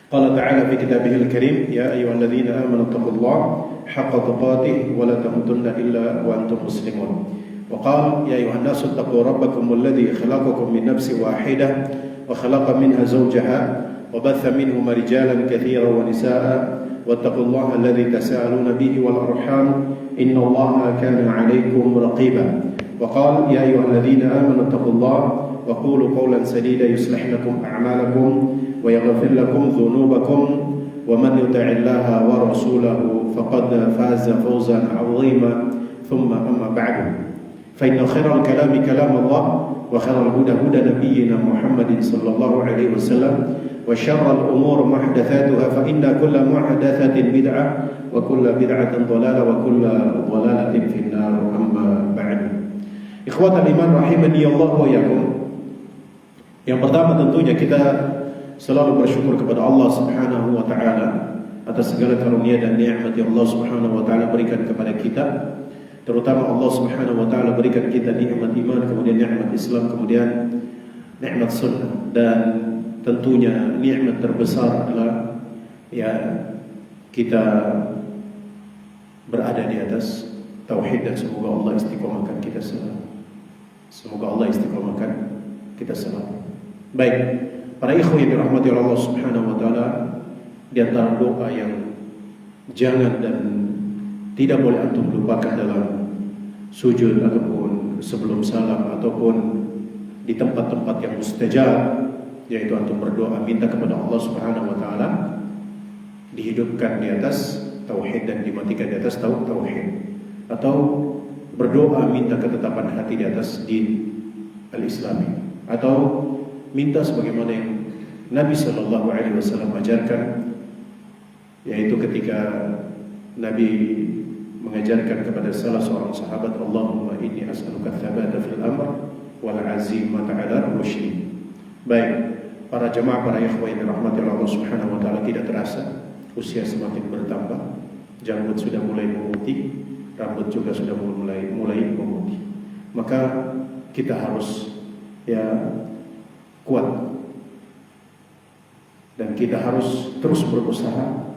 قال تعالى في كتابه الكريم يا أيها الذين آمنوا اتقوا الله حق تقاته ولا تموتن إلا وأنتم مسلمون وقال يا أيها الناس اتقوا ربكم الذي خلقكم من نفس واحدة وخلق منها زوجها وبث منهما رجالا كثيرا ونساء واتقوا الله الذي تساءلون به والأرحام إن الله كان عليكم رقيبا وقال يا أيها الذين آمنوا اتقوا الله وقولوا قولا سديدا يصلح لكم أعمالكم ويغفر لكم ذنوبكم ومن يطع الله ورسوله فقد فاز فوزا عظيما ثم أما بعد فإن خير الكلام كلام الله وخير الهدى هدى نبينا محمد صلى الله عليه وسلم وشر الأمور محدثاتها فإن كل محدثة بدعة وكل بدعة ضلالة وكل ضلالة في النار أما بعد إخوة الإيمان رحمني الله وإياكم. Yang pertama tentunya kita selalu bersyukur kepada Allah Subhanahu wa taala atas segala karunia dan nikmat yang Allah Subhanahu wa taala berikan kepada kita. Terutama Allah Subhanahu wa taala berikan kita nikmat iman, kemudian nikmat Islam, kemudian nikmat sunnah, dan tentunya nikmat terbesar adalah ya kita berada di atas tauhid, dan semoga Allah istiqomahkan kita selalu. Semoga Allah istiqomahkan kita selalu. Baik, para ikhwan yang dirahmati Allah Subhanahu wa taala, di antara doa yang jangan dan tidak boleh antum lupakan dalam sujud ataupun sebelum salam ataupun di tempat-tempat yang mustajab, yaitu antum berdoa minta kepada Allah Subhanahu wa taala dihidupkan di atas tauhid dan dimatikan di atas tauhid, atau berdoa minta ketetapan hati di atas din al-Islami, atau minta sebagaimana yang Nabi Shallallahu Alaihi Wasallam ajarkan, yaitu ketika Nabi mengajarkan kepada salah seorang sahabat, Allahumma inni as'aluka tsabata fil amr wal azimata 'ala rusydi. Baik, para jemaah, para ikhwah yang dirahmati Allah Subhanahu wa taala, tidak terasa usia semakin bertambah, janggut sudah mulai memutih, rambut juga sudah mulai memutih. Maka kita harus kuat, dan kita harus terus berusaha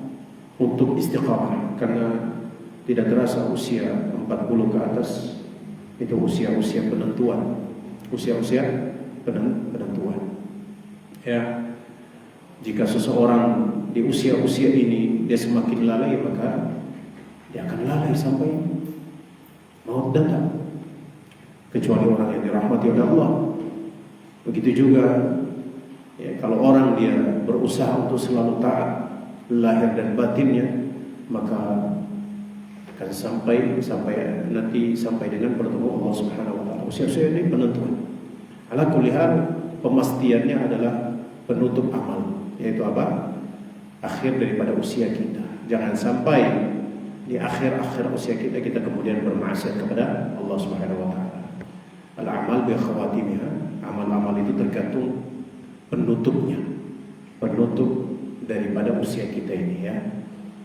untuk istiqamah, karena tidak terasa usia 40 ke atas itu usia penentuan, penentuan. Ya, jika seseorang di usia ini dia semakin lalai, maka dia akan lalai sampai maut datang, kecuali orang yang dirahmati oleh Allah. Begitu juga ya, kalau orang dia berusaha untuk selalu taat lahir dan batinnya, maka akan sampai dengan bertemu Allah Subhanahu wa taala. Usia ini penentuan. Ala kulli hal, pemastiannya adalah penutup amal, yaitu apa? Akhir daripada usia kita. Jangan sampai di akhir usia kita kemudian bermaksiat kepada Allah Subhanahu wa taala. Al-amal bi khawatimiha. Amal-amal itu tergantung penutupnya, penutup daripada usia kita ini, ya.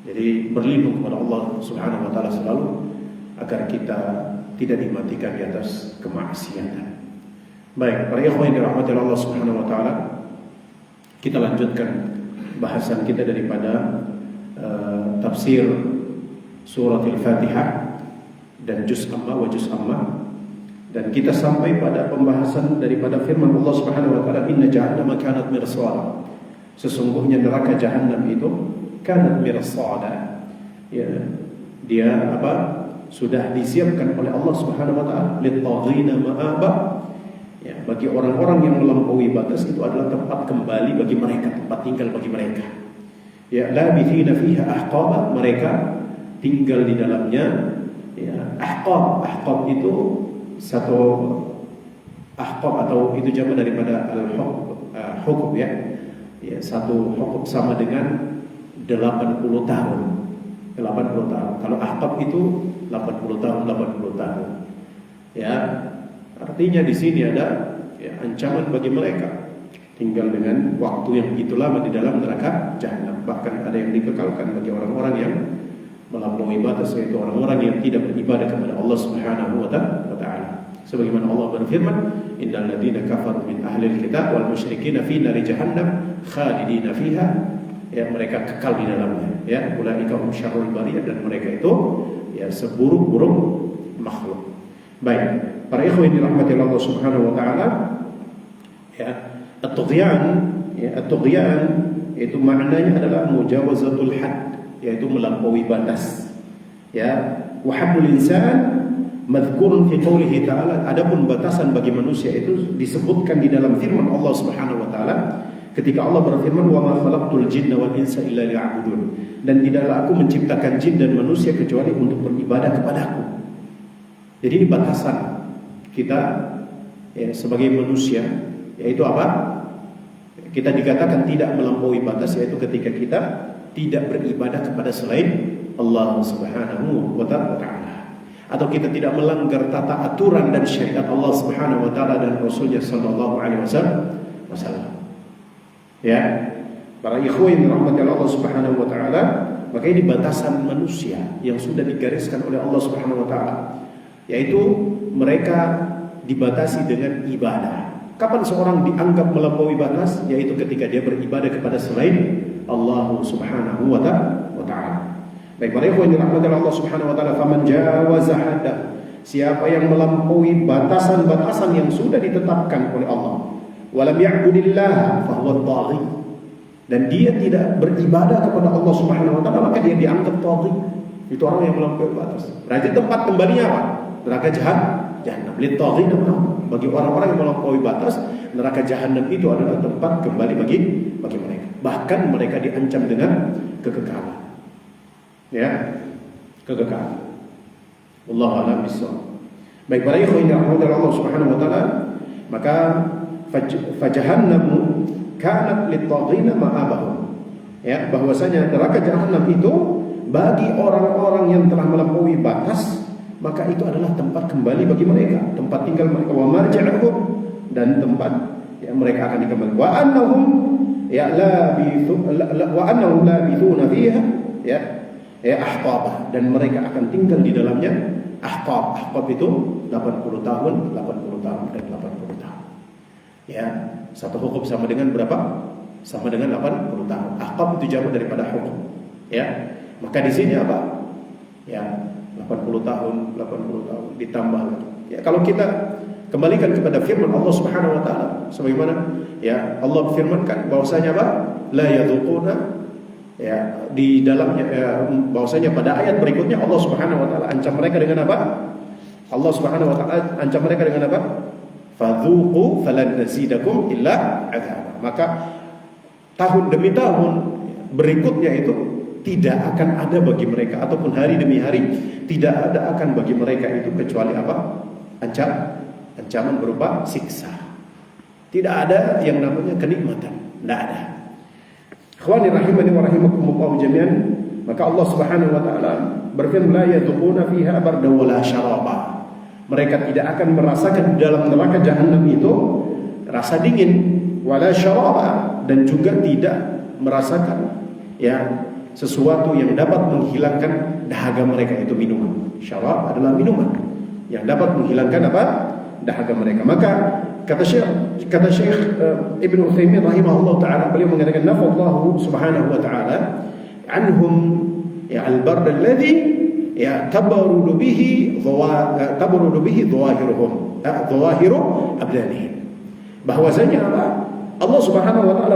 Jadi berlindung kepada Allah Subhanahu wa taala selalu agar kita tidak dimatikan di atas kemaksiatan. Baik, para ikhwan yang dirahmati Allah Subhanahu wa taala, kita lanjutkan bahasan kita daripada tafsir surat Al-Fatihah dan juz amma wa juz amma, dan kita sampai pada pembahasan daripada firman Allah Subhanahu wa taala, inna jahannama kanat mirsada. Sesungguhnya neraka jahanam itu kanat mirsada. Ya, dia sudah disiapkan oleh Allah Subhanahu wa taala lit-taghina ma'aba. Ya, bagi orang-orang yang melampaui batas itu adalah tempat kembali bagi mereka, tempat tinggal bagi mereka. Ya, labithina fiha ahqaba, mereka tinggal di dalamnya. Ya, ahqab itu satu ahqab, atau itu jamak daripada al-hukm, ya. Ya, satu hukm sama dengan 80 tahun. 80 tahun. Kalau ahqab itu 80 tahun. Ya, artinya di sini ada ancaman bagi mereka tinggal dengan waktu yang begitu lama di dalam neraka jahanam. Bahkan ada yang dikekalkan bagi orang-orang yang melampaui batas, yaitu orang-orang yang tidak beribadah kepada Allah Subhanahu wa taala. Sebagaimana Allah berfirman, innal ladzina kafaru min ahlil kitab wal musyrikin fi nari jahannam khalidina fiha ya mereka kekal di dalamnya. Ya, ulaika hum syarrul bariyah, dan mereka itu ya seburuk-buruk makhluk. Baik, para ikhwan yang dirahmati Allah Subhanahu wa taala, ya, at-tughyan, ya, at-tughyan itu maknanya adalah mujawazatul had, yaitu melampaui batas. Ya, wa haddul insan madhkurun fi qoulihi ta'ala, adapun batasan bagi manusia itu disebutkan di dalam firman Allah Subhanahu wa taala ketika Allah berfirman, wa ma khalaqtul jinna wal insa illa liya'budun, dan tidaklah aku menciptakan jin dan manusia kecuali untuk beribadah kepadaku. Jadi ini batasan kita ya, sebagai manusia, yaitu apa? Kita dikatakan tidak melampaui batas, yaitu ketika kita tidak beribadah kepada selain Allah Subhanahu wa ta'ala, atau kita tidak melanggar tata aturan dan syariat Allah Subhanahu wa ta'ala dan Rasulnya sallallahu alaihi wasallam. Ya, para ikhwan yang dirahmati Allah Subhanahu wa ta'ala, maka ini batasan manusia yang sudah digariskan oleh Allah Subhanahu wa ta'ala, yaitu mereka dibatasi dengan ibadah. Kapan seorang dianggap melampaui batas? Yaitu ketika dia beribadah kepada selain Allah Subhanahu wa ta'ala. Baik, para ikhwan yang dirahmati Allah Subhanahu wa ta'ala, faman jawaza hadda, siapa yang melampaui batasan-batasan yang sudah ditetapkan oleh Allah, walam ya'budillah fahuwa taghi, dan dia tidak beribadah kepada Allah Subhanahu wa ta'ala, maka dia dianggap taghi. Itu orang yang melampaui batas. Berarti tempat kembalinya apa? Neraka jahanam. Lit-taghina, bagi orang-orang yang melampaui batas, neraka jahanam itu adalah tempat kembali bagi mereka. Bahkan mereka diancam dengan kekekalan. Ya, kekekalan. Wallahu a'lam bishawab. Baik, para ikhwan yang dirahmati Allah Subhanahu wa taala, maka fajahannamu kanat lit-taghina ma'abahum. Ya, bahwasanya neraka jahanam itu bagi orang-orang yang telah melampaui batas, maka itu adalah tempat kembali bagi mereka, tempat tinggal mereka, wa marji'uhum, dan tempat yang mereka akan dikembalikan. Wa annahum ya labithuna fiha ya ahqaba, dan mereka akan tinggal di dalamnya ahqab. Ahqab itu 80 tahun, 80 tahun dan 80 tahun. Ya, satu hukum sama dengan berapa? Sama dengan 80 tahun. Ahqab itu jauh daripada hukum. Ya, maka di sini apa? Ya, 80 tahun ditambah lagi. Ya, kalau kita kembalikan kepada firman Allah Subhanahu wa taala, sebagaimana ya Allah firmankan bahwasanya apa? La yadhuquna, ya, di dalamnya bahwasanya pada ayat berikutnya Allah Subhanahu wa taala ancam mereka dengan apa? Allah Subhanahu wa taala ancam mereka dengan apa? Fadhuqu falan nazidakum illa adzaba. Maka tahun demi tahun berikutnya itu tidak akan ada bagi mereka, ataupun hari demi hari tidak ada akan bagi mereka itu kecuali apa? Ancaman berupa siksa. Tidak ada yang namanya kenikmatan, tidak ada. Ikhwani rahimani wa rahimakumullah jami'an, maka Allah Subhanahu wa taala berfirman, la yadkhuluna fiha barda wala syaraba. Mereka tidak akan merasakan di dalam neraka jahanam itu rasa dingin, wala syaraba, dan juga tidak merasakan ya sesuatu yang dapat menghilangkan dahaga mereka, itu minuman. Syarab adalah minuman yang dapat menghilangkan apa? Dahaga mereka. Maka kata Syekh Ibn Utsaimin rahimahullah taala, beliau mengatakan nafallahu subhanahu wa taala anhum ya al-bard alladhi ya tabarudu bihi dhawahiruhum dhawahiru abdanihim. Bahwasanya apa? Allah Subhanahu wa taala